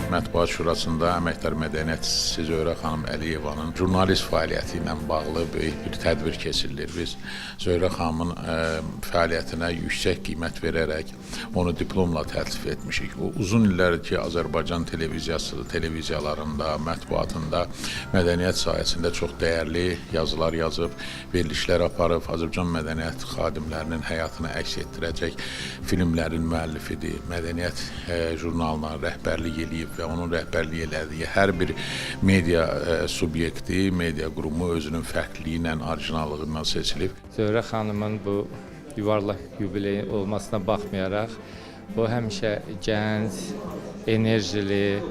Mətbuat Şurasında əməkdar mədəniyyətçisi Zöhrə xanım Əliyevanın jurnalist fəaliyyəti ilə bağlı böyük bir tədbir keçirilir. Biz Zöhrə xanımın fəaliyyətinə yüksək qiymət verərək onu diplomla təltif etmişik. O uzun illərdir ki, Azərbaycan televiziyalarında, mətbuatında mədəniyyət sahəsində çox dəyərli yazılar yazıb, verilişlər aparıb, Azərbaycan mədəniyyət xadimlərinin həyatını əks etdirəcək filmlərin müəllifidir. Mədəniyyət jurnalına rəhbərlik eləyib və onun rəhbərlik elədiyi hər bir media subyekti, media qurumu özünün fərqliliyi ilə, orijinallığından seçilib. Zöhrə xanımın bu yuvarlaq yubileyi olmasına baxmayaraq, o həmişə gənc, enerjili,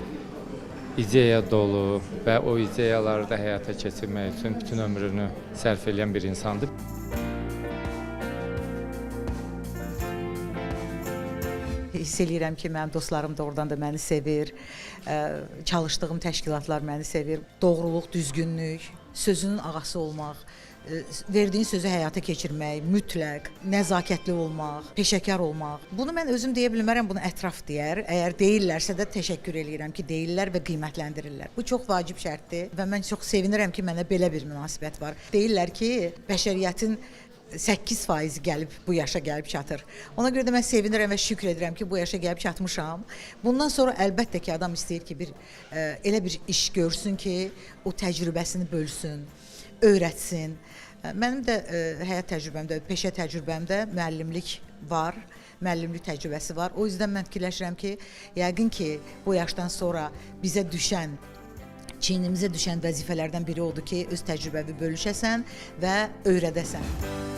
ideya dolu və o ideyaları da həyata keçirmək üçün bütün ömrünü sərf edən bir insandır. Hiss eləyirəm ki, mənim dostlarım da oradan da məni sevir, çalışdığım təşkilatlar məni sevir. Doğruluq, düzgünlük, sözünün ağası olmaq, verdiyin sözü həyata keçirmək, mütləq, nəzakətli olmaq, peşəkar olmaq. Bunu mən özüm deyə bilmərəm, bunu ətraf deyər. Əgər deyirlərsə də təşəkkür eləyirəm ki, deyirlər və qiymətləndirirlər. Bu çox vacib şərtdir və mən çox sevinirəm ki, mənə belə bir münasibət var. Deyirlər ki, bəşəriyyətin 8% gəlib bu yaşa gəlib çatır. Ona görə də mən sevinirəm və şükür edirəm ki, bu yaşa gəlib çatmışam. Bundan sonra əlbəttə ki, adam istəyir ki, elə bir iş görsün ki, o təcrübəsini bölsün, öyrətsin. Mənim də həyat təcrübəmdə, peşə təcrübəmdə müəllimlik var, müəllimlik təcrübəsi var. O yüzden mən fikirləşirəm ki, yəqin ki, bu yaşdan sonra bizə düşən, çiynimizə düşən vəzifələrdən biri odur ki, öz təcrübəvi bölüşəsən və öyrədəsən.